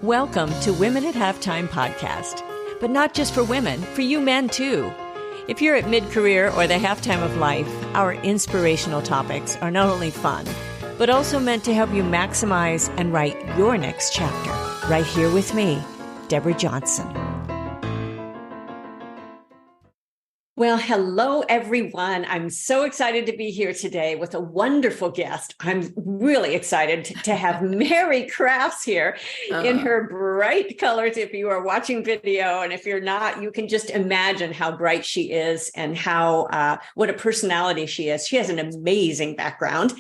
Welcome to Women at Halftime podcast, but not just for women, for you men too. If you're at mid-career or the halftime of life, our inspirational topics are not only fun, but also meant to help you maximize and write your next chapter. Right here with me, Deborah Johnson. Well, hello, everyone. I'm so excited to be here today with a wonderful guest. I'm really excited to have Mary Crafts here in her bright colors. If you are watching video, and if you're not, you can just imagine how bright she is and how what a personality she is. She has an amazing background.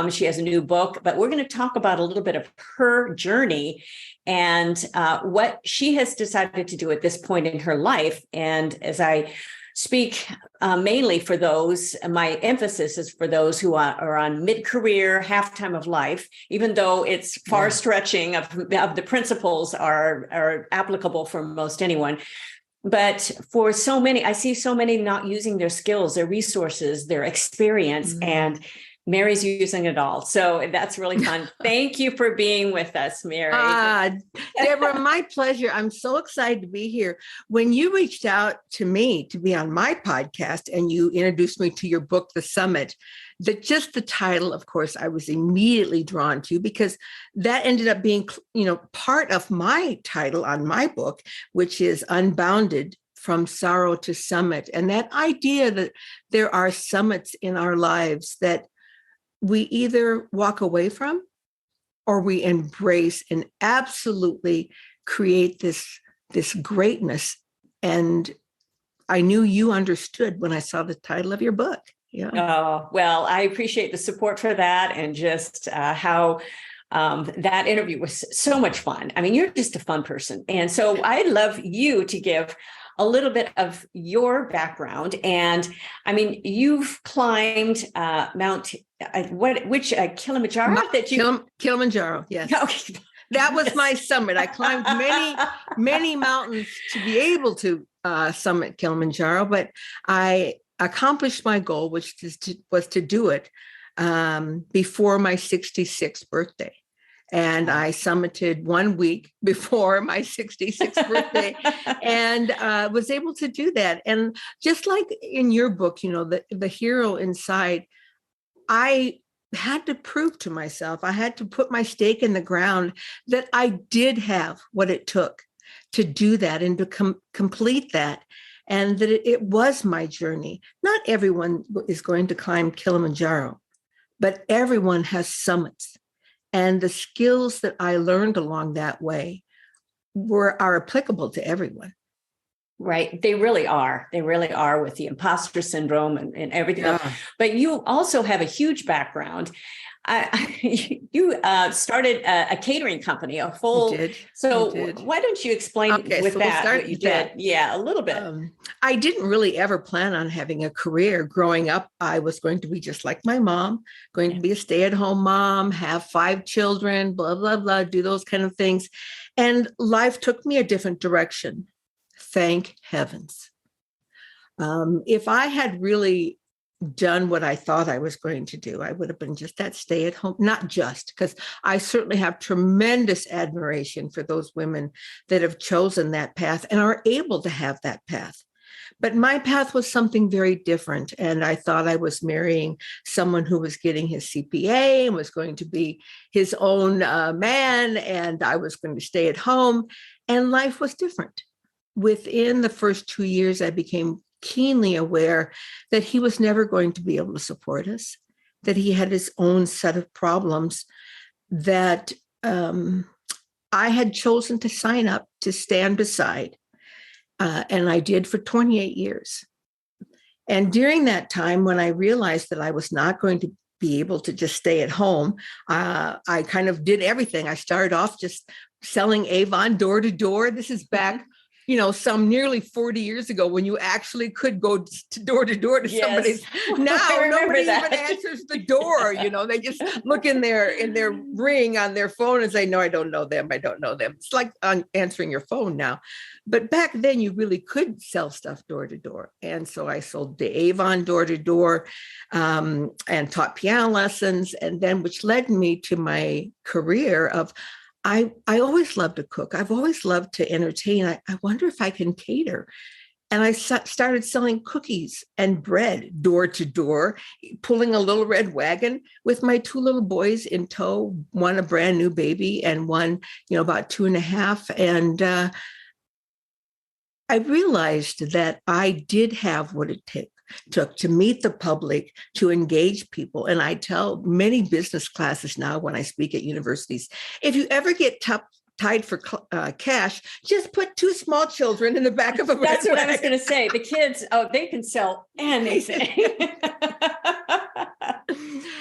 She has a new book, but we're going to talk about a little bit of her journey and what she has decided to do at this point in her life. And as I speak mainly for those, my emphasis is for those who are on mid-career, halftime of life, even though it's far stretching of the principles are applicable for most anyone. But for so many, I see so many not using their skills, their resources, their experience, and Mary's using it all. So that's really fun. Thank you for being with us, Mary. Deborah, my pleasure. I'm so excited to be here. When you reached out to me to be on my podcast and you introduced me to your book, The Summit, just the title, of course, I was immediately drawn to because that ended up being, part of my title on my book, which is Unbounded, From Sorrow to Summit. And that idea that there are summits in our lives that we either walk away from or we embrace and absolutely create this greatness. And I knew you understood when I saw the title of your book. Yeah. Oh, well, I appreciate the support for that and just how that interview was so much fun. I mean, you're just a fun person. And so I'd love you to give a little bit of your background. And I mean, you've climbed Kilimanjaro? Kilimanjaro, yes. Okay. That was my summit. I climbed many mountains to be able to summit Kilimanjaro, but I accomplished my goal, which was to do it before my 66th birthday. And I summited 1 week before my 66th birthday and was able to do that. And just like in your book, the hero inside, I had to prove to myself, I had to put my stake in the ground that I did have what it took to do that and to complete that. And that it was my journey. Not everyone is going to climb Kilimanjaro, but everyone has summits. And the skills that I learned along that way are applicable to everyone. Right. They really are. They really are with the imposter syndrome and everything else. But you also have a huge background. You started a catering company, a full. So why don't you explain what you did? Yeah, a little bit. I didn't really ever plan on having a career. Growing up, I was going to be just like my mom, going to be a stay-at-home mom, have 5 children, blah, blah, blah, do those kind of things. And life took me a different direction. Thank heavens. If I had really done what I thought I was going to do, I would have been just that stay-at-home, not just, because I certainly have tremendous admiration for those women that have chosen that path and are able to have that path. But my path was something very different. And I thought I was marrying someone who was getting his CPA and was going to be his own man, and I was going to stay at home. And life was different. Within the first 2 years, I became keenly aware that he was never going to be able to support us, that he had his own set of problems, that I had chosen to sign up to stand beside. And I did for 28 years. And during that time, when I realized that I was not going to be able to just stay at home, I kind of did everything. I started off just selling Avon door to door. This is back some nearly 40 years ago when you actually could go to door to somebody's. Now nobody even answers the door. They just look in their ring on their phone and say, no, I don't know them. I don't know them. It's like answering your phone now. But back then you really could sell stuff door to door. And so I sold the Avon door to door and taught piano lessons. And then which led me to my career of I always loved to cook. I've always loved to entertain. I wonder if I can cater. And I started selling cookies and bread door to door, pulling a little red wagon with my two little boys in tow, one a brand new baby and one, about 2.5. And I realized that I did have what it took to meet the public, to engage people. And I tell many business classes now when I speak at universities, if you ever get tied for cash, just put two small children in the back of a red That's what wagon. I was going to say. The kids, they can sell anything.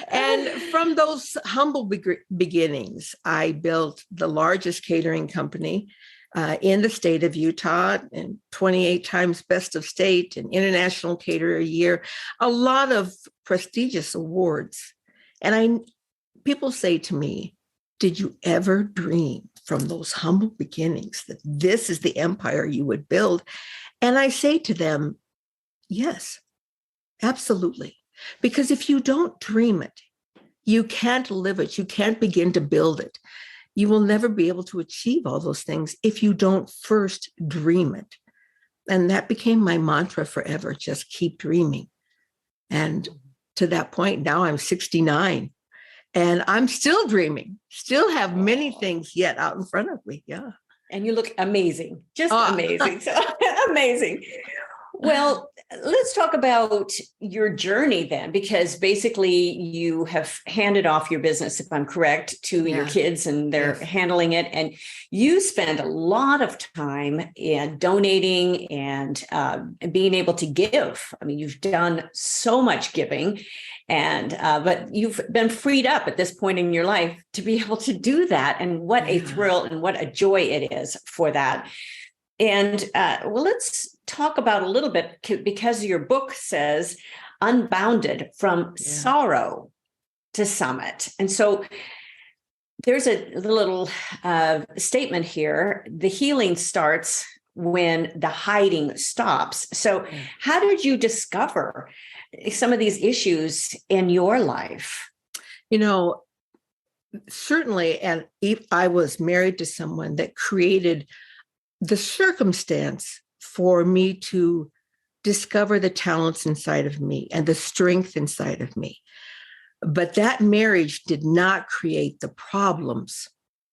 And from those humble beginnings, I built the largest catering company in the state of Utah, and 28 times best of state and international caterer a year, a lot of prestigious awards. And people say to me, did you ever dream from those humble beginnings that this is the empire you would build? And I say to them, yes, absolutely. Because if you don't dream it, you can't live it. You can't begin to build it. You will never be able to achieve all those things if you don't first dream it. And that became my mantra forever, just keep dreaming. And to that point, now I'm 69 and I'm still dreaming, still have many things yet out in front of me. Yeah. And you look amazing, just amazing. So amazing. Well, let's talk about your journey then, because basically you have handed off your business, if I'm correct, to your kids and they're handling it. And you spend a lot of time in donating and being able to give. I mean, you've done so much giving, and but you've been freed up at this point in your life to be able to do that. And what a thrill and what a joy it is for that. And well, let's talk about a little bit, because your book says Unbounded, from sorrow to summit. And so there's a little statement here. The healing starts when the hiding stops. So how did you discover some of these issues in your life? Certainly, and I was married to someone that created the circumstance for me to discover the talents inside of me and the strength inside of me. But that marriage did not create the problems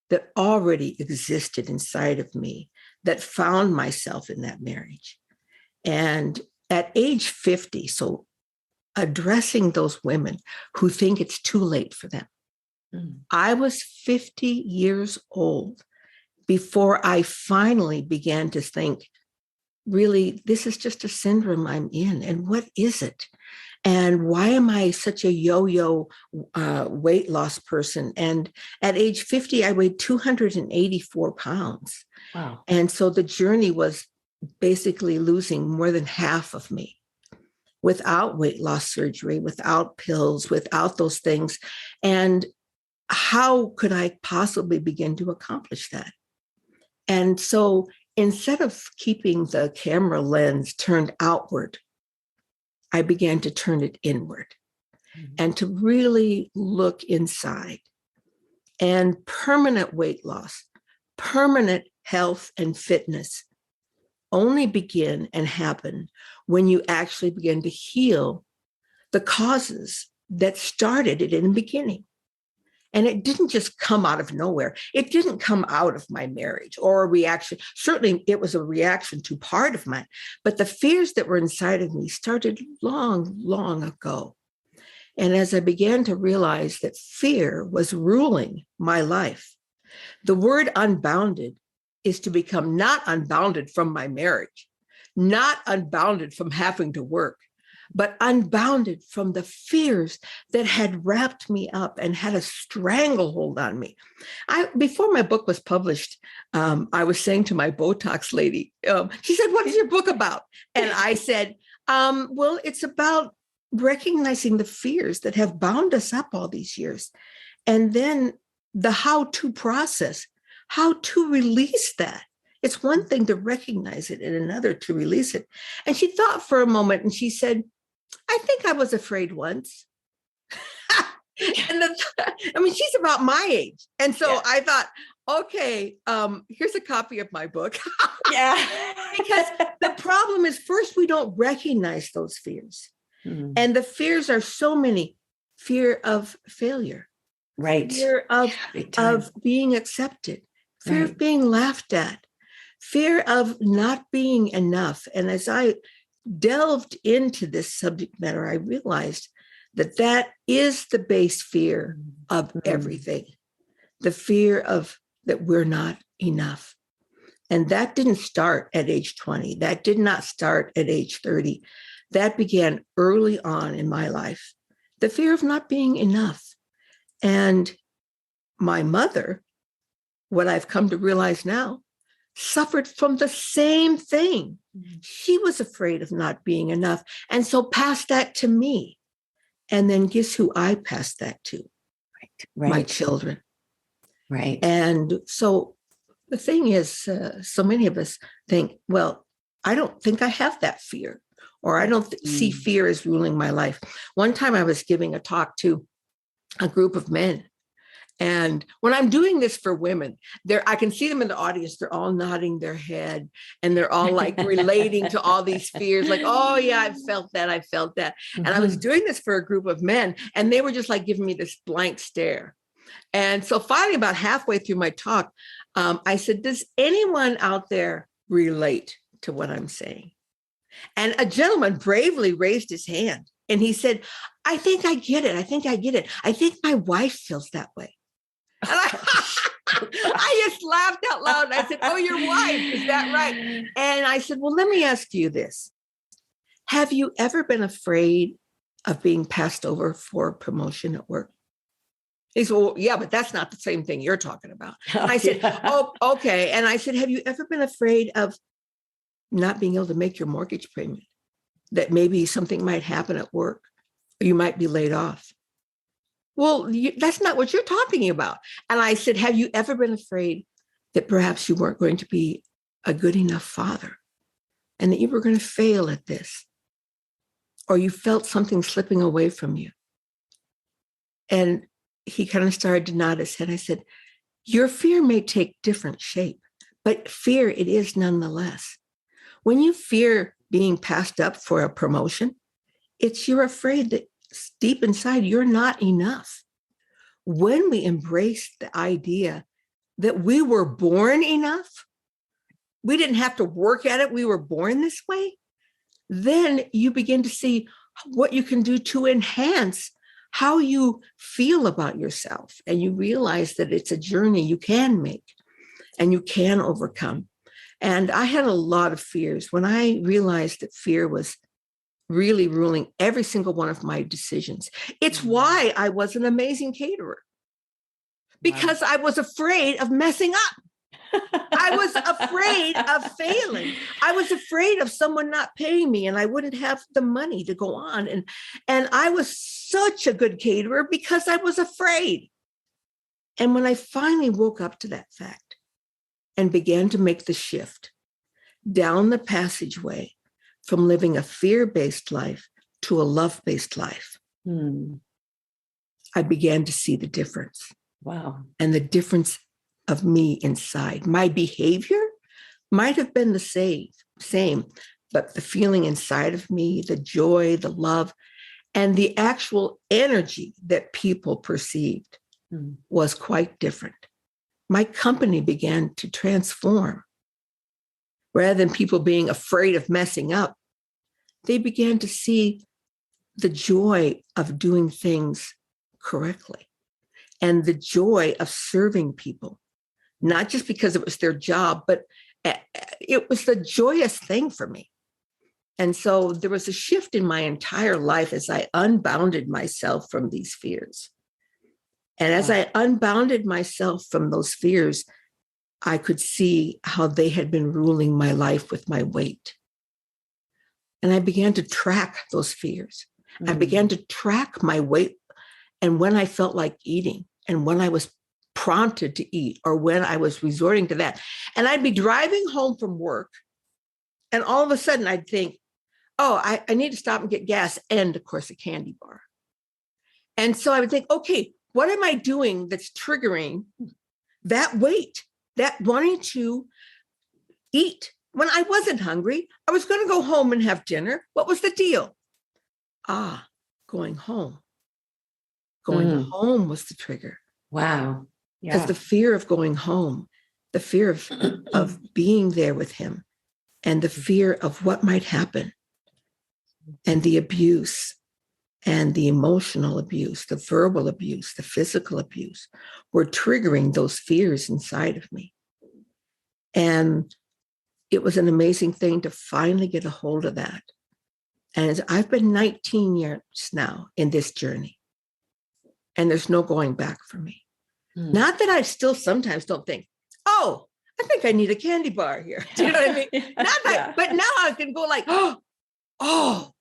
that already existed inside of me that found myself in that marriage. And at age 50, so addressing those women who think it's too late for them. I was 50 years old before I finally began to think, really, this is just a syndrome I'm in. And what is it? And why am I such a yo-yo weight loss person? And at age 50, I weighed 284 pounds. Wow. And so the journey was basically losing more than half of me without weight loss surgery, without pills, without those things. And how could I possibly begin to accomplish that? And so instead of keeping the camera lens turned outward, I began to turn it inward and to really look inside. And permanent weight loss, permanent health and fitness only begin and happen when you actually begin to heal the causes that started it in the beginning. And it didn't just come out of nowhere. It didn't come out of my marriage or a reaction. Certainly, it was a reaction to part of mine. But the fears that were inside of me started long, long ago. And as I began to realize that fear was ruling my life, the word unbounded is to become not unbounded from my marriage, not unbounded from having to work, but unbounded from the fears that had wrapped me up and had a stranglehold on me. Before my book was published, I was saying to my Botox lady, she said, "What is your book about?" And I said, well, it's about recognizing the fears that have bound us up all these years. And then the how-to process, how to release that. It's one thing to recognize it and another to release it. And she thought for a moment and she said, "I think I was afraid once." And she's about my age. And so I thought, okay, here's a copy of my book. Yeah. Because the problem is, first, we don't recognize those fears. And the fears are so many. Fear of failure, Right. fear of being accepted, fear of being laughed at, fear of not being enough. And as I delved into this subject matter, I realized that that is the base fear of everything. The fear of that we're not enough. And that didn't start at age 20. That did not start at age 30. That began early on in my life. The fear of not being enough. And my mother, what I've come to realize now, suffered from the same thing. She was afraid of not being enough, and so passed that to me. And then guess who I passed that to? Right. My children. Right. And so the thing is, so many of us think, well, I don't think I have that fear, or I don't see fear as ruling my life. One time I was giving a talk to a group of men. And when I'm doing this for women, I can see them in the audience. They're all nodding their head, and they're all like relating to all these fears. Like, oh yeah, I felt that. I felt that. And I was doing this for a group of men, and they were just like giving me this blank stare. And so finally, about halfway through my talk, I said, does anyone out there relate to what I'm saying? And a gentleman bravely raised his hand, and he said, I think I get it. I think I get it. I think my wife feels that way. And I just laughed out loud. And I said, oh, your wife, is that right? And I said, well, let me ask you this. Have you ever been afraid of being passed over for a promotion at work? He said, well, yeah, but that's not the same thing you're talking about. And I said, oh, okay. And I said, have you ever been afraid of not being able to make your mortgage payment? That maybe something might happen at work, or you might be laid off. Well, that's not what you're talking about. And I said, have you ever been afraid that perhaps you weren't going to be a good enough father, and that you were going to fail at this, or you felt something slipping away from you? And he kind of started to nod his head. I said, your fear may take different shape, but fear it is nonetheless. When you fear being passed up for a promotion, you're afraid that deep inside you're not enough. When we embrace the idea that we were born enough, we didn't have to work at it, we were born this way, then you begin to see what you can do to enhance how you feel about yourself. And you realize that it's a journey you can make and you can overcome. And I had a lot of fears. When I realized that fear was really ruling every single one of my decisions, it's why I was an amazing caterer, because I was afraid of messing up. I was afraid of failing. I was afraid of someone not paying me and I wouldn't have the money to go on. And I was such a good caterer because I was afraid. And when I finally woke up to that fact and began to make the shift down the passageway from living a fear-based life to a love-based life, I began to see the difference. Wow. And the difference of me inside. My behavior might have been the same, but the feeling inside of me, the joy, the love, and the actual energy that people perceived was quite different. My company began to transform. Rather than people being afraid of messing up, they began to see the joy of doing things correctly and the joy of serving people. Not just because it was their job, but it was the joyous thing for me. And so there was a shift in my entire life as I unbounded myself from these fears. And as I unbounded myself from those fears, I could see how they had been ruling my life with my weight. And I began to track those fears. I began to track my weight and when I felt like eating and when I was prompted to eat or when I was resorting to that. And I'd be driving home from work and all of a sudden I'd think, oh, I need to stop and get gas and of course a candy bar. And so I would think, okay, what am I doing that's triggering that weight, that wanting to eat when I wasn't hungry. I was going to go home and have dinner. What was the deal? Going home. Going home was the trigger. Wow. Because the fear of going home, the fear of being there with him, and the fear of what might happen, and the abuse, and the emotional abuse, the verbal abuse, the physical abuse, were triggering those fears inside of me. And it was an amazing thing to finally get a hold of that. And I've been 19 years now in this journey, and there's no going back for me. Not that I still sometimes don't think, oh, I think I need a candy bar here. Do you know what I mean? But now I can go like, oh,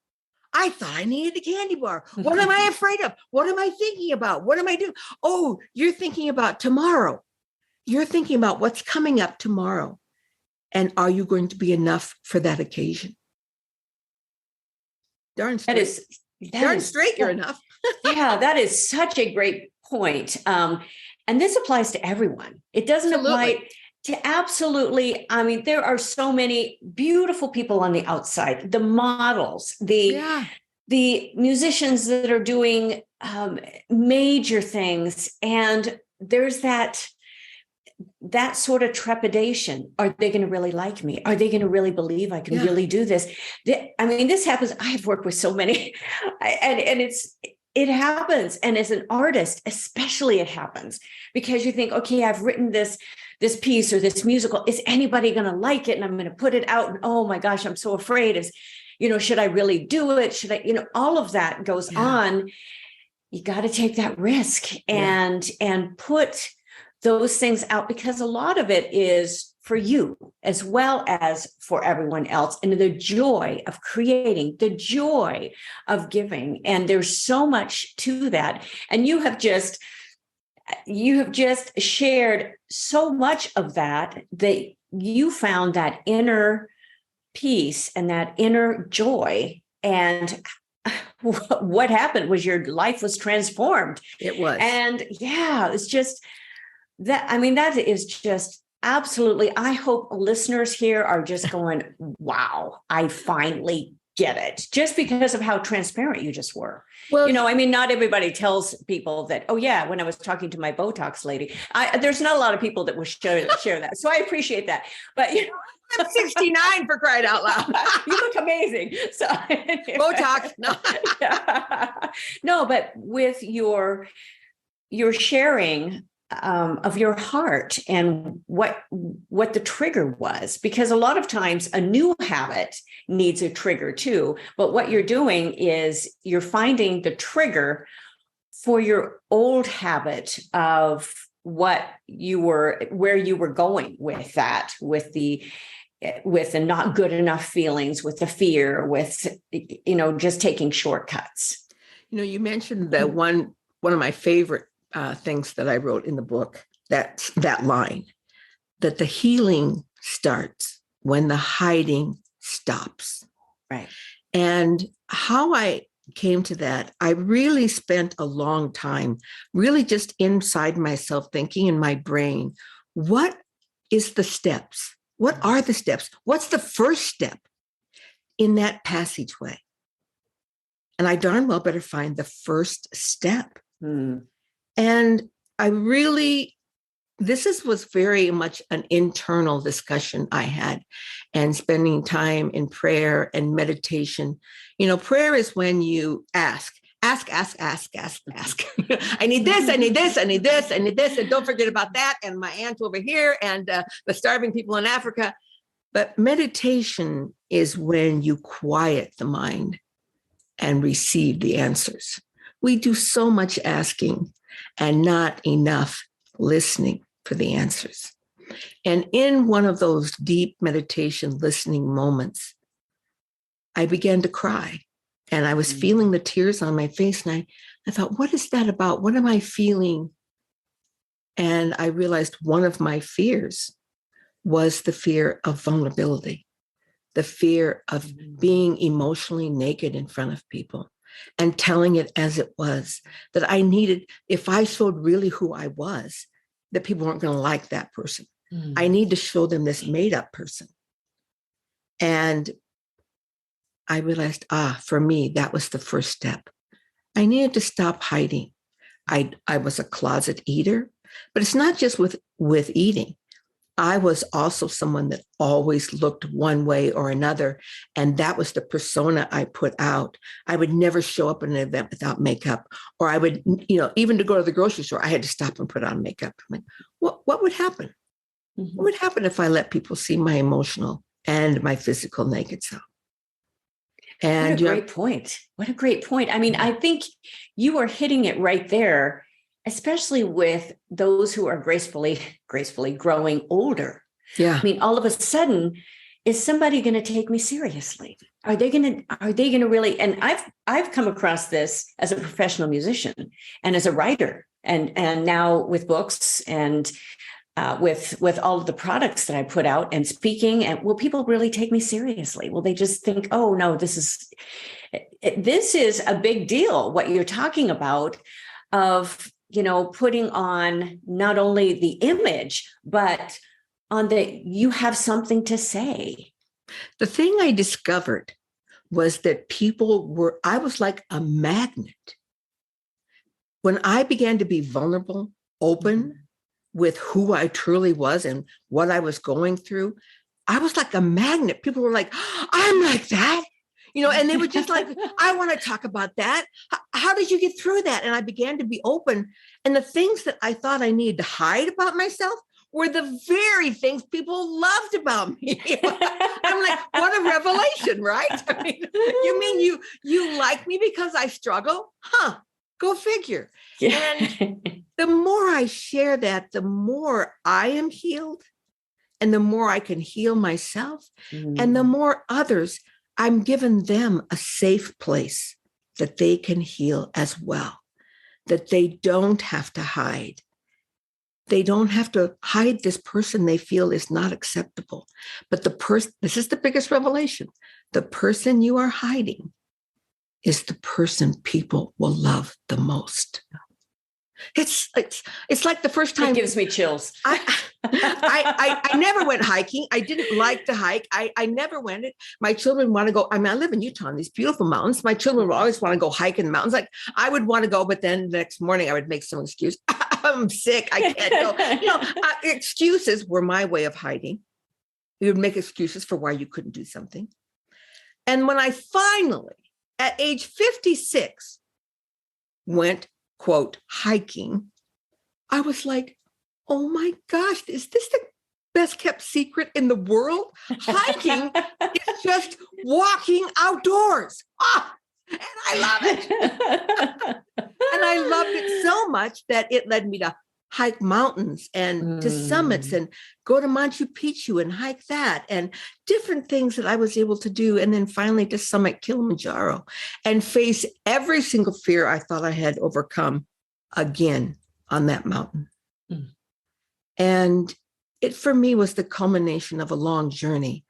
I thought I needed a candy bar. What am I afraid of? What am I thinking about? What am I doing? Oh, you're thinking about tomorrow. You're thinking about what's coming up tomorrow. And are you going to be enough for that occasion? Darn straight. Darn straight you're enough. Yeah, that is such a great point. And this applies to everyone. It doesn't apply to absolutely. I mean, there are so many beautiful people on the outside, the models, the musicians that are doing major things. And there's that sort of trepidation. Are they going to really like me? Are they going to really believe I can really do this? I mean, this happens. I've worked with so many, and it happens. And as an artist, especially it happens because you think, okay, I've written this piece or this musical. Is anybody going to like it? And I'm going to put it out. And oh my gosh, I'm so afraid. Should I really do it? Should I, all of that goes on. You got to take that risk and put those things out, because a lot of it is for you as well as for everyone else. And the joy of creating, the joy of giving. And there's so much to that. And you have just shared so much of that you found that inner peace and that inner joy. And what happened was your life was transformed. It was. And it's just that. I mean, that is just absolutely. I hope listeners here are just going, wow, I finally get it, just because of how transparent you just were. Well, I mean, not everybody tells people that, oh yeah, when I was talking to my Botox lady, there's not a lot of people that will share that. So I appreciate that. But I'm 69 for crying out loud. You look amazing. So Botox. No, but with your sharing of your heart and what the trigger was, because a lot of times a new habit needs a trigger too. But what you're doing is you're finding the trigger for your old habit of where you were going with that, with the not good enough feelings, with the fear, with, just taking shortcuts. You mentioned that one of my favorite things that I wrote in the book, that line, that the healing starts when the hiding stops. Right. And how I came to that, I really spent a long time really just inside myself thinking in my brain, what is the steps? What are the steps? What's the first step in that passageway? And I darn well better find the first step. And was very much an internal discussion I had, and spending time in prayer and meditation. Prayer is when you ask. I need this, I need this, I need this, I need this. And don't forget about that. And my aunt over here and the starving people in Africa. But meditation is when you quiet the mind and receive the answers. We do so much asking and not enough listening for the answers. And in one of those deep meditation listening moments, I began to cry, and I was feeling the tears on my face. And I thought, what is that about? What am I feeling? And I realized one of my fears was the fear of vulnerability, the fear of being emotionally naked in front of people and telling it as it was, that I needed, if I showed really who I was, that people weren't going to like that person. Mm. I need to show them this made up person. And I realized, for me, that was the first step. I needed to stop hiding. I was a closet eater, but it's not just with eating. I was also someone that always looked one way or another. And that was the persona I put out. I would never show up at an event without makeup, or I would, even to go to the grocery store, I had to stop and put on makeup. I'm like, what would happen? Mm-hmm. What would happen if I let people see my emotional and my physical naked self? And what a great point. What a great point. I mean, I think you are hitting it right there, especially with those who are gracefully growing older. Yeah. I mean, all of a sudden, is somebody going to take me seriously? Are they going to really? And I've come across this as a professional musician and as a writer, and now with books and with all of the products that I put out and speaking. And will people really take me seriously? Will they just think, oh no, this is a big deal, what you're talking about, of putting on not only the image, but on you have something to say. The thing I discovered was that I was like a magnet. When I began to be vulnerable, open with who I truly was and what I was going through, I was like a magnet. People were like, I'm like that. And they were just like, I want to talk about that. How did you get through that? And I began to be open. And the things that I thought I needed to hide about myself were the very things people loved about me. I'm like, what a revelation, right? I mean, you mean you like me because I struggle? Huh, go figure. Yeah. And the more I share that, the more I am healed and the more I can heal myself and the more others, I'm giving them a safe place that they can heal as well, that they don't have to hide. They don't have to hide this person they feel is not acceptable. But this is the biggest revelation. The person you are hiding is the person people will love the most. It's like the first time. It gives me chills. I never went hiking. I didn't like to hike. I never went it. My children want to go. I mean, I live in Utah in these beautiful mountains. My children would always want to go hike in the mountains. Like I would want to go, but then the next morning I would make some excuse. I'm sick. I can't go. Excuses were my way of hiding. You would make excuses for why you couldn't do something. And when I finally, at age 56, went, quote, hiking, I was like, oh my gosh, is this the best kept secret in the world? Hiking is just walking outdoors. And I love it. And I loved it so much that it led me to hike mountains and to summits and go to Machu Picchu and hike that and different things that I was able to do. And then finally to summit Kilimanjaro and face every single fear I thought I had overcome again on that mountain. And it, for me, was the culmination of a long journey.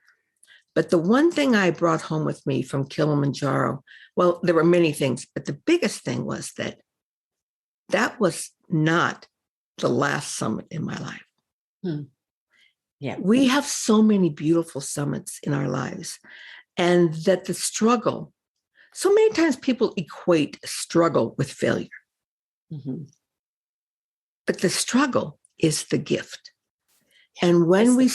But the one thing I brought home with me from Kilimanjaro, well, there were many things, but the biggest thing was that was not the last summit in my life. Yeah. We have so many beautiful summits in our lives, and that the struggle, so many times people equate struggle with failure. But the struggle is the gift. And when we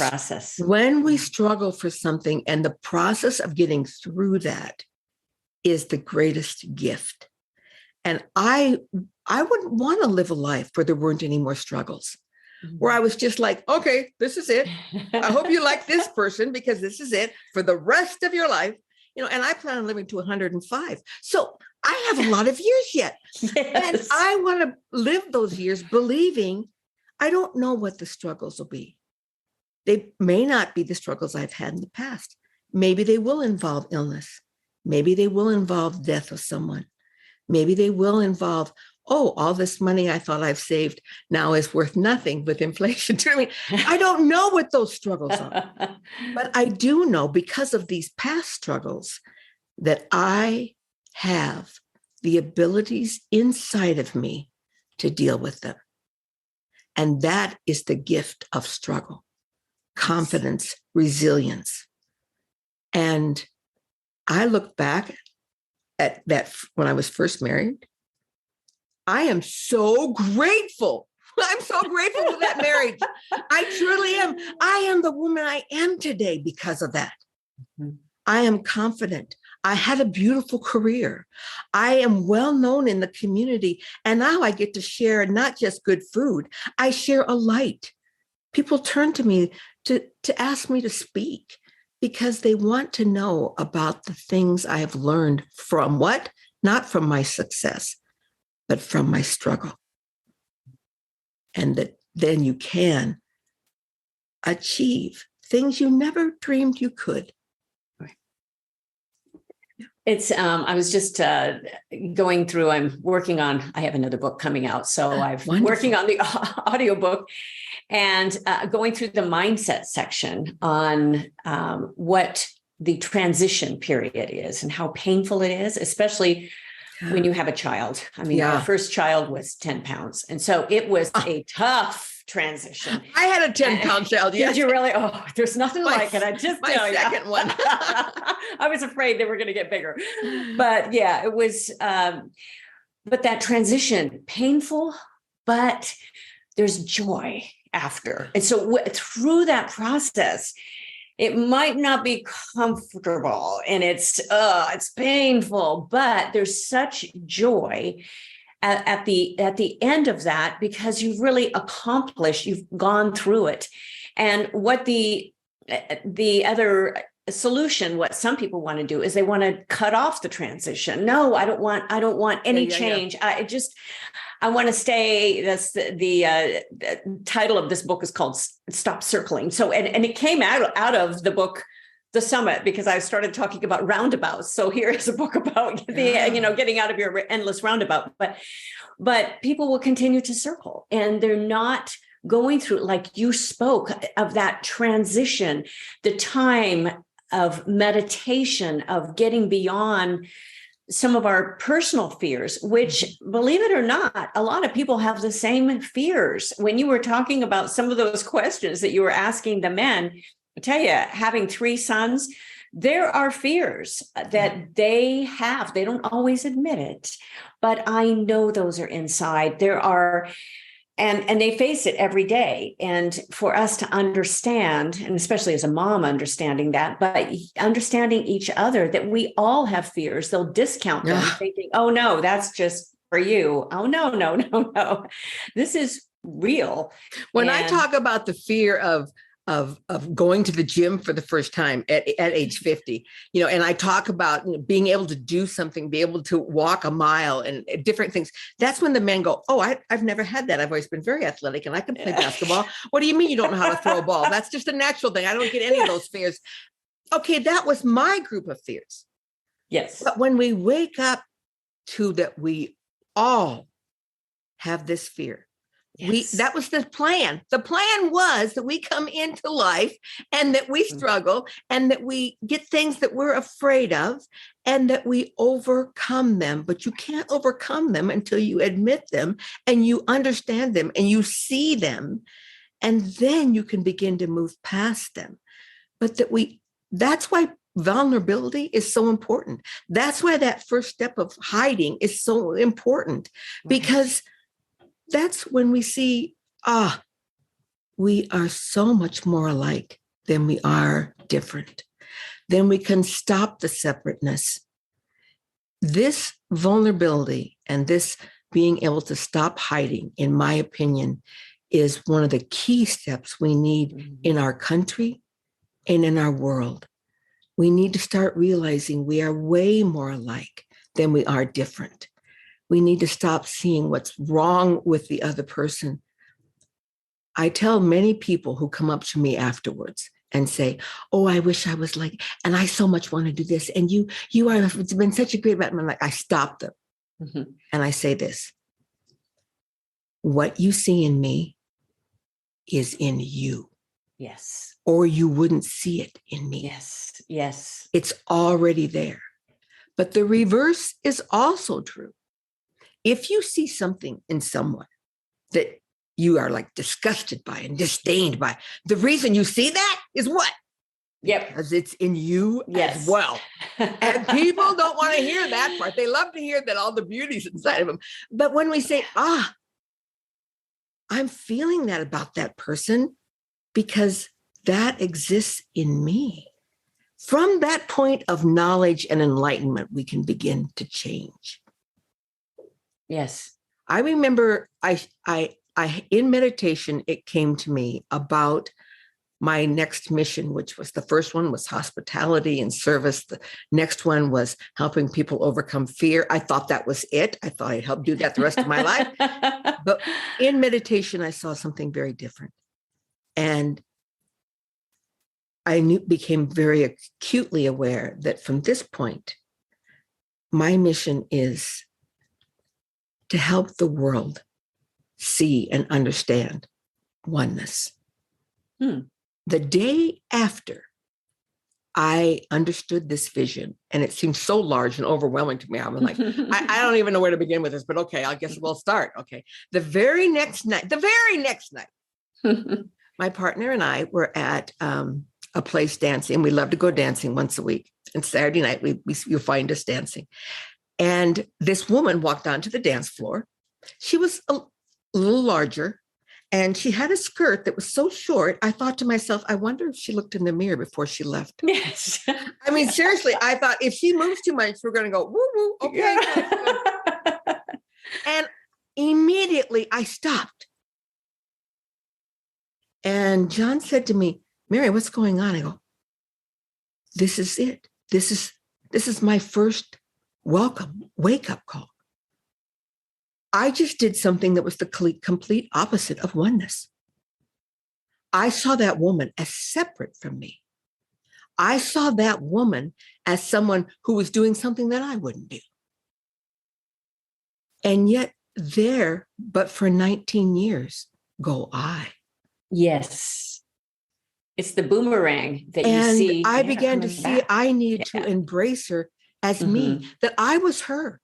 struggle for something, and the process of getting through that is the greatest gift. And I wouldn't want to live a life where there weren't any more struggles, where I was just like, okay, this is it. I hope you like this person because this is it for the rest of your life. And I plan on living to 105. So I have a lot of years yet. Yes. And I want to live those years believing I don't know what the struggles will be. They may not be the struggles I've had in the past. Maybe they will involve illness. Maybe they will involve death of someone. Maybe they will involve, all this money I thought I've saved now is worth nothing with inflation. I don't know what those struggles are. But I do know, because of these past struggles, that I have the abilities inside of me to deal with them. And that is the gift of struggle, confidence, resilience. And I look back at that when I was first married. I am so grateful. I'm so grateful for that marriage. I truly am. I am the woman I am today because of that. Mm-hmm. I am confident. I had a beautiful career. I am well known in the community. And now I get to share not just good food. I share a light. People turn to me to ask me to speak because they want to know about the things I have learned from what? Not from my success, but from my struggle. And that then you can achieve things you never dreamed you could. It's, I was just going through, I have another book coming out. So I'm working on the audiobook and going through the mindset section on what the transition period is and how painful it is, especially when you have a child. I mean, our first child was 10 pounds. And so it was a tough transition. I had a 10-pound child. Yes. Did you really? Oh, there's nothing like it. I just tell you. My second one. I was afraid they were going to get bigger. But yeah, it was, but that transition, painful, but there's joy after. And so through that process, it might not be comfortable and it's painful, but there's such joy at the end of that because you've really accomplished, you've gone through it. And what the other solution, what some people want to do is they want to cut off the transition. No, I don't want any change. Yeah. I want to stay. That's the title of this book is called Stop Circling. So, and it came out of the book, The Summit, because I started talking about roundabouts. So here is a book about getting out of your endless roundabout, but people will continue to circle and they're not going through, like you spoke of that transition, the time of meditation, of getting beyond some of our personal fears, which, believe it or not, a lot of people have the same fears. When you were talking about some of those questions that you were asking the men, I tell you, having 3 sons, there are fears that they have. They don't always admit it, but I know those are inside. There are, and they face it every day. And for us to understand, and especially as a mom understanding that, but understanding each other, that we all have fears. They'll discount them. They think, oh no, that's just for you. Oh no. This is real. When I talk about the fear of going to the gym for the first time at age 50, and I talk about being able to do something, be able to walk a mile and different things. That's when the men go, oh, I've never had that. I've always been very athletic and I can play basketball. What do you mean you don't know how to throw a ball? That's just a natural thing. I don't get any of those fears. Okay, that was my group of fears. Yes. But when we wake up to that, we all have this fear. Yes. That was the plan. The plan was that we come into life and that we struggle and that we get things that we're afraid of and that we overcome them. But you can't overcome them until you admit them and you understand them and you see them. And then you can begin to move past them. But that's why vulnerability is so important. That's why that first step of hiding is so important, because that's when we see, we are so much more alike than we are different. Then we can stop the separateness. This vulnerability and this being able to stop hiding, in my opinion, is one of the key steps we need in our country and in our world. We need to start realizing we are way more alike than we are different. We need to stop seeing what's wrong with the other person. I tell many people who come up to me afterwards and say, oh, I wish I was like, and I so much want to do this. And you have been such a great man. I'm like, I stop them. Mm-hmm. And I say this, what you see in me is in you. Yes. Or you wouldn't see it in me. Yes. Yes. It's already there. But the reverse is also true. If you see something in someone that you are like disgusted by and disdained by. The reason you see that is what? Yep. Because it's in you as well. And people don't want to hear that part. They love to hear that all the beauty's inside of them. But when we say, I'm feeling that about that person because that exists in me. From that point of knowledge and enlightenment, we can begin to change. Yes. I remember I in meditation, it came to me about my next mission, which was the first one was hospitality and service. The next one was helping people overcome fear. I thought that was it. I thought I'd help do that the rest of my life. But in meditation, I saw something very different. And I became very acutely aware that from this point, my mission is to help the world see and understand oneness. The day after I understood this vision, and it seemed so large and overwhelming to me, I was like, I don't even know where to begin with this, but okay, I guess we'll start. Okay. The very next night, my partner and I were at a place dancing. We love to go dancing once a week. And Saturday night, you'll find us dancing. And this woman walked onto the dance floor. She was a little larger. And she had a skirt that was so short, I thought to myself, I wonder if she looked in the mirror before she left. Yes. I mean, seriously, I thought if she moves too much, we're going to go, woo, woo, okay. Yeah. And immediately I stopped. And John said to me, Mary, what's going on? I go, this is it. This is my first wake-up call. I just did something that was the complete opposite of oneness. I saw that woman as separate from me. I saw that woman as someone who was doing something that I wouldn't do. And yet there, but for 19 years, go I. Yes. It's the boomerang that you see. And I began to see I needed to embrace her as me, that I was her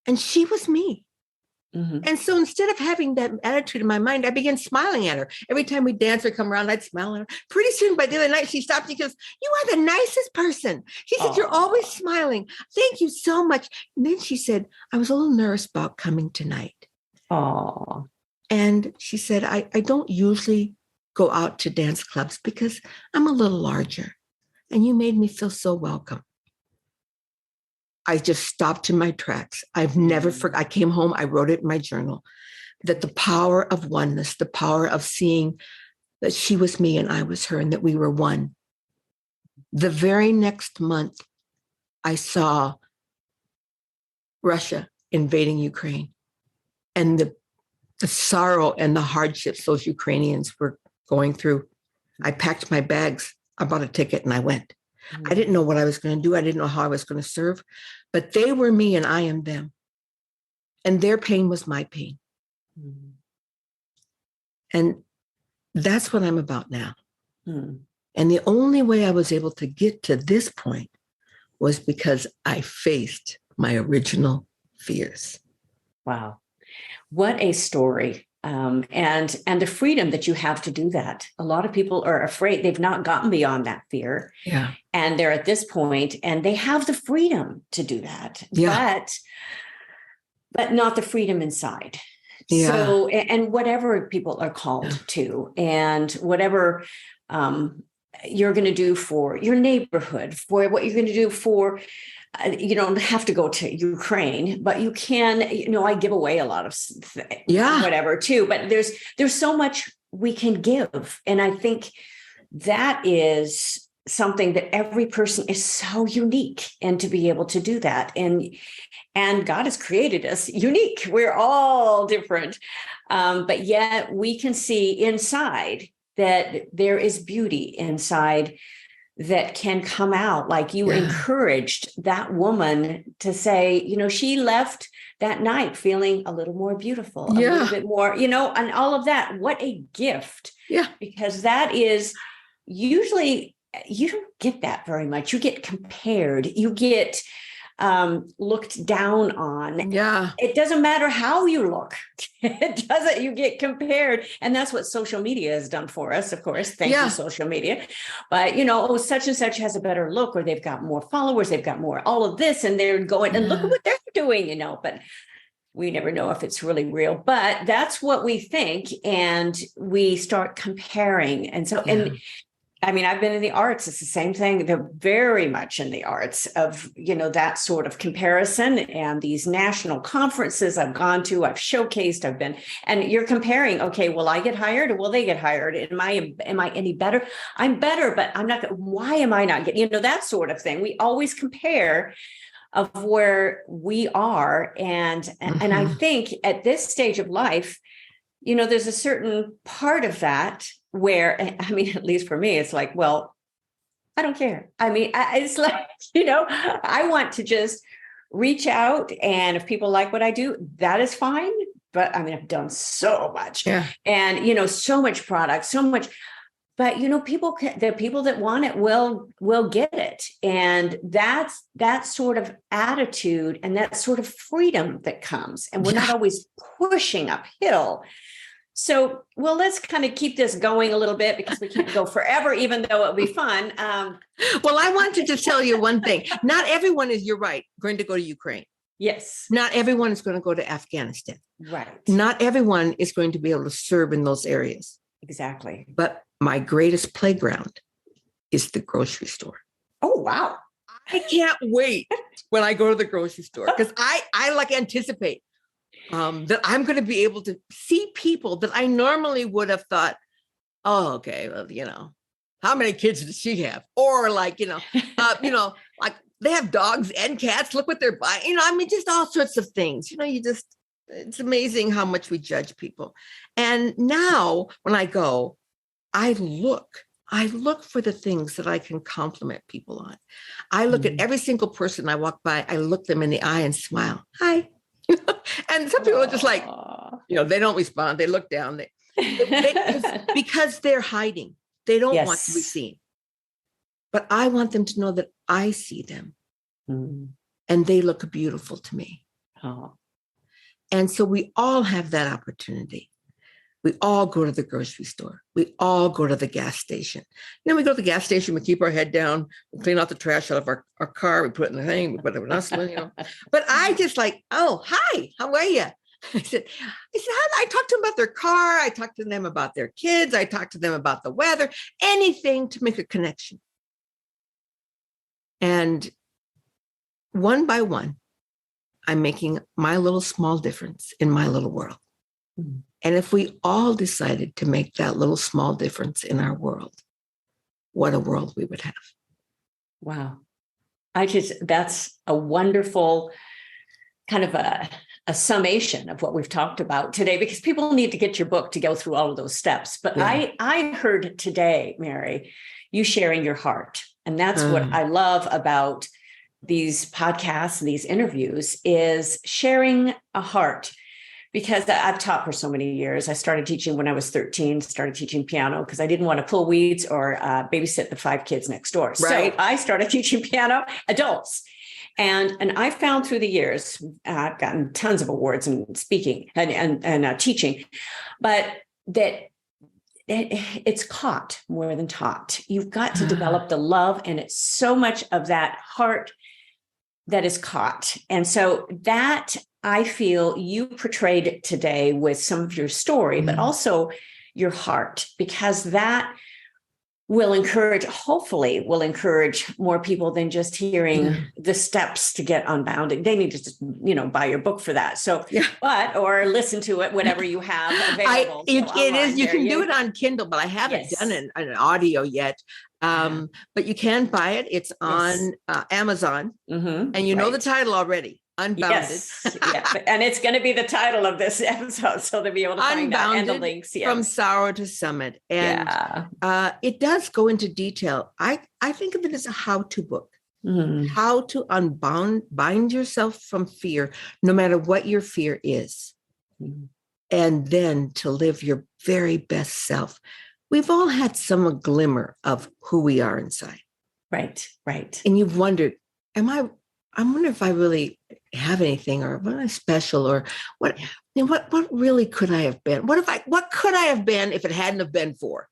and she was me. And so instead of having that attitude in my mind, I began smiling at her. Every time we dance or come around, I'd smile at her. Pretty soon, by the other night, she stopped. She goes, you are the nicest person. She said, you're always smiling. Thank you so much. And then she said, I was a little nervous about coming tonight. Oh. And she said, I don't usually go out to dance clubs because I'm a little larger. And you made me feel so welcome. I just stopped in my tracks. I've never forgot. I came home, I wrote it in my journal, that the power of oneness, the power of seeing that she was me and I was her and that we were one. The very next month, I saw Russia invading Ukraine and the sorrow and the hardships those Ukrainians were going through. I packed my bags, I bought a ticket and I went. I didn't know what I was going to do. I didn't know how I was going to serve, but they were me and I am them. And their pain was my pain. And that's what I'm about now. And the only way I was able to get to this point was because I faced my original fears. Wow. What a story. And the freedom that you have to do that. A lot of people are afraid. They've not gotten beyond that fear. Yeah. And they're at this point and they have the freedom to do that. Yeah. But not the freedom inside. Yeah. So, and whatever people are called to, and whatever you're going to do for your neighborhood, for what you're going to do for, you don't have to go to Ukraine, but you can, I give away a lot of whatever too, but there's so much we can give. And I think that is something that every person is so unique, and to be able to do that. And God has created us unique. We're all different. But yet we can see inside that there is beauty inside that can come out. Like you encouraged that woman to say, she left that night feeling a little more beautiful, a little bit more, and all of that. What a gift. Yeah. Because that is usually, you don't get that very much. You get compared. You get looked down on. Yeah. It doesn't matter how you look. It doesn't, you get compared. And that's what social media has done for us, of course. Thank you, social media. But, such and such has a better look, or they've got more followers, they've got more, all of this, and they're going, and look at what they're doing, but we never know if it's really real, but that's what we think. And we start comparing. And so, and I mean, I've been in the arts. It's the same thing. They're very much in the arts of, that sort of comparison, and these national conferences I've gone to, I've showcased, I've been, and you're comparing, okay, will I get hired or will they get hired? Am I any better? I'm better, but I'm not. Why am I not getting, that sort of thing. We always compare of where we are. And I think at this stage of life, there's a certain part of that where, I mean, at least for me, it's like, well, I don't care. I mean, it's like, I want to just reach out. And if people like what I do, that is fine. But I mean, I've done so much and, so much product, so much. But, the people that want it will get it. And that's that sort of attitude and that sort of freedom that comes. And we're not always pushing uphill. So, well, let's kind of keep this going a little bit, because we can't go forever, even though it'll be fun. Well, I wanted to tell you one thing. Not everyone is, you're right, going to go to Ukraine. Yes. Not everyone is going to go to Afghanistan. Right. Not everyone is going to be able to serve in those areas. Exactly. But my greatest playground is the grocery store. Oh, wow. I can't wait when I go to the grocery store, because I like anticipate that I'm going to be able to see people that I normally would have thought, oh, okay, well, how many kids does she have? Or like, like they have dogs and cats. Look what they're buying. I mean, just all sorts of things. It's amazing how much we judge people. And now when I go, I look for the things that I can compliment people on. I look at every single person I walk by. I look them in the eye and smile. Hi. And some people are just like, they don't respond. They look down. Because they're hiding. They don't want to be seen. But I want them to know that I see them. And they look beautiful to me. Oh. And so we all have that opportunity. We all go to the grocery store. We all go to the gas station. We go to the gas station, we keep our head down, we clean out the trash out of our car, we put it in the thing, we put it in us, But I just like, oh, hi, how are you? I said, I talked to them about their car. I talked to them about their kids. I talked to them about the weather, anything to make a connection. And one by one, I'm making my little small difference in my little world. And if we all decided to make that little small difference in our world, what a world we would have. Wow. That's a wonderful kind of a summation of what we've talked about today, because people need to get your book to go through all of those steps. But I heard today, Mary, you sharing your heart. And that's what I love about these podcasts and these interviews, is sharing a heart. Because I've taught for so many years. I started teaching when I was 13, started teaching piano because I didn't want to pull weeds or babysit the 5 kids next door. Right. So I started teaching piano, adults. And I found through the years, I've gotten tons of awards in speaking and teaching, but that it's caught more than taught. You've got to develop the love, and it's so much of that heart that is caught. And so that, I feel, you portrayed today with some of your story, but also your heart, because that will hopefully will encourage more people than just hearing the steps to get unbounded. They need to just, buy your book for that. So, or listen to it, whatever you have available. It is, you can do it on Kindle, but I haven't done an audio yet. But you can buy it. It's on Amazon, and know the title already. Unbounded. Yes. And it's going to be the title of this episode, so they'll be able to find that and the links. From Sorrow to Summit. And it does go into detail. I think of it as a how-to book. How to bind yourself from fear, no matter what your fear is. And then to live your very best self. We've all had some glimmer of who we are inside. Right. And you've wondered, am I I wonder if I really have anything, or what I'm special, or what, what really could I have been? What could I have been if it hadn't have been for?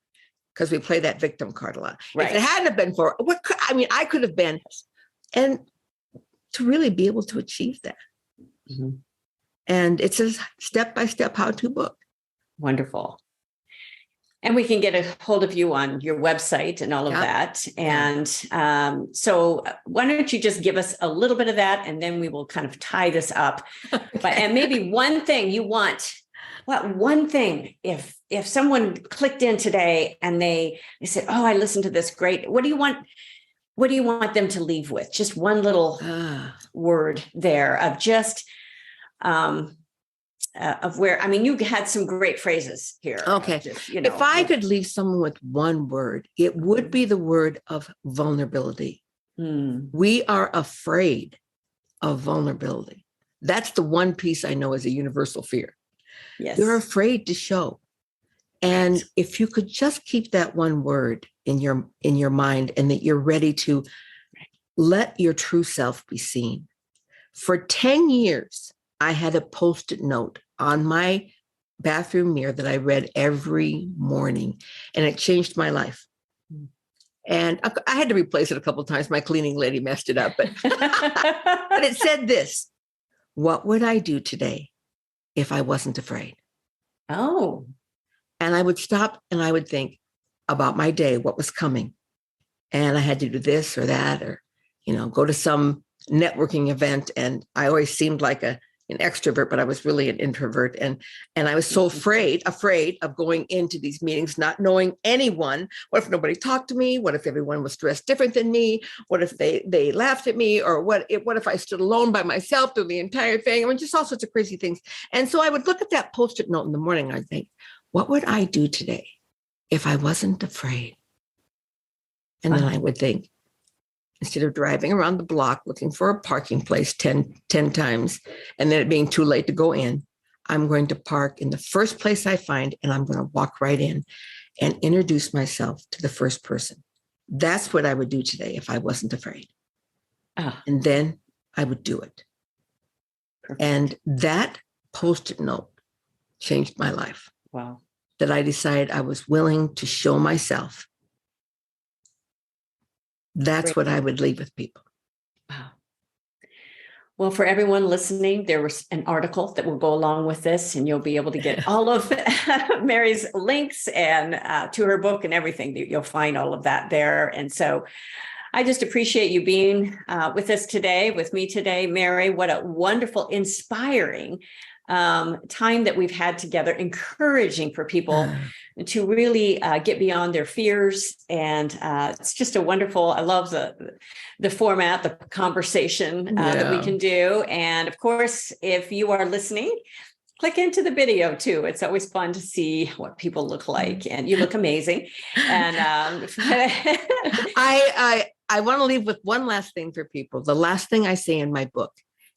Because we play that victim card a lot. Right. If it hadn't have been for, I could have been, and to really be able to achieve that. Mm-hmm. And it's a step-by-step how-to book. Wonderful. And we can get a hold of you on your website and all of that. And so why don't you just give us a little bit of that, and then we will kind of tie this up. Okay. And maybe one thing you want, one thing, if someone clicked in today and they said, oh, I listened to this, great. What do you want them to leave with? Just one little word there of just, of where, I mean, you had some great phrases here. Okay. Just, if I could leave someone with one word, it would be the word of vulnerability. We are afraid of vulnerability. That's the one piece I know is a universal fear. Yes. You're afraid to show. And if you could just keep that one word in your mind, and that you're ready to let your true self be seen. For 10 years, I had a Post-it note on my bathroom mirror that I read every morning, and it changed my life. And I had to replace it a couple of times. My cleaning lady messed it up, but it said this: what would I do today if I wasn't afraid? Oh. And I would stop and I would think about my day, what was coming. And I had to do this or that, or, go to some networking event. And I always seemed like an extrovert, but I was really an introvert. And I was so afraid of going into these meetings, not knowing anyone. What if nobody talked to me? What if everyone was dressed different than me? What if they laughed at me? Or what if I stood alone by myself through the entire thing? I mean, just all sorts of crazy things. And so I would look at that Post-it note in the morning. I'd think, what would I do today if I wasn't afraid? And then I would think, instead of driving around the block looking for a parking place 10 times, and then it being too late to go in, I'm going to park in the first place I find, and I'm going to walk right in and introduce myself to the first person. That's what I would do today if I wasn't afraid. And then I would do it. Perfect. And that Post-it note changed my life. Wow. That I decided I was willing to show myself. That's great. What I would leave with people. Wow. Well, for everyone listening, there was an article that will go along with this, and you'll be able to get all of Mary's links and to her book and everything. You'll find all of that there. And so I just appreciate you being with us today, with me today, Mary. What a wonderful, inspiring time that we've had together, encouraging for people to really get beyond their fears. And it's just a wonderful, I love the format, the conversation that we can do. And of course, if you are listening, click into the video too. It's always fun to see what people look like, and you look amazing. And I want to leave with one last thing for people. The last thing I say in my book,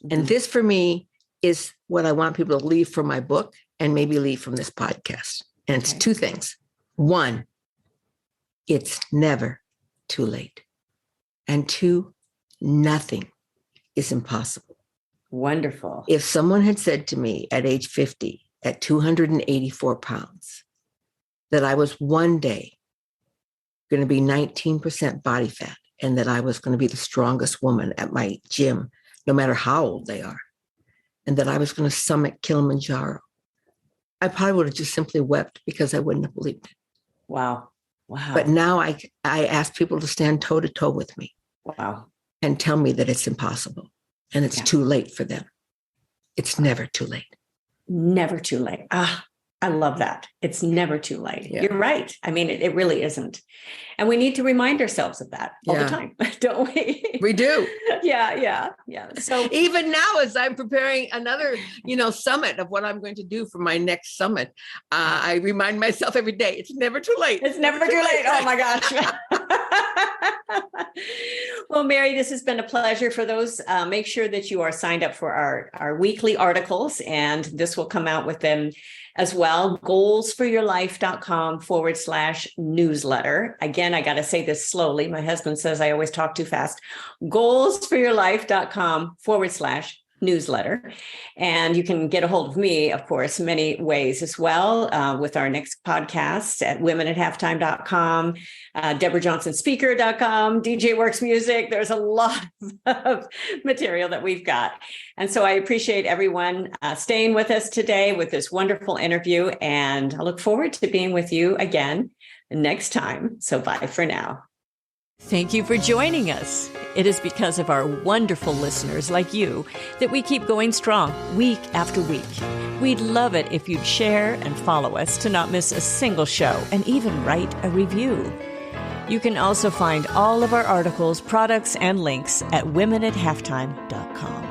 and this for me is what I want people to leave from my book and maybe leave from this podcast. And it's two things. One, it's never too late. And two, nothing is impossible. Wonderful. If someone had said to me at age 50, at 284 pounds, that I was one day going to be 19% body fat, and that I was going to be the strongest woman at my gym, no matter how old they are, and that I was going to summit Kilimanjaro, I probably would have just simply wept, because I wouldn't have believed it. Wow. Wow. But now I ask people to stand toe to toe with me. Wow. And tell me that it's impossible, and it's too late for them. It's never too late. Never too late. I love that. It's never too late. Yeah. You're right. I mean, it really isn't. And we need to remind ourselves of that all the time, don't we? We do. Yeah. So even now, as I'm preparing another, summit of what I'm going to do for my next summit, I remind myself every day, it's never too late. It's never too late. Oh my gosh. Well, Mary, this has been a pleasure. For those, make sure that you are signed up for our weekly articles, and this will come out with them as well. Goalsforyourlife.com/newsletter. Again, I got to say this slowly. My husband says I always talk too fast. Goalsforyourlife.com/newsletter. And you can get a hold of me, of course, many ways as well, with our next podcast at womenathalftime.com, DeborahJohnsonSpeaker.com, DJ Works Music. There's a lot of material that we've got. And so I appreciate everyone staying with us today with this wonderful interview. And I look forward to being with you again next time. So bye for now. Thank you for joining us. It is because of our wonderful listeners like you that we keep going strong week after week. We'd love it if you'd share and follow us to not miss a single show, and even write a review. You can also find all of our articles, products, and links at womenathalftime.com.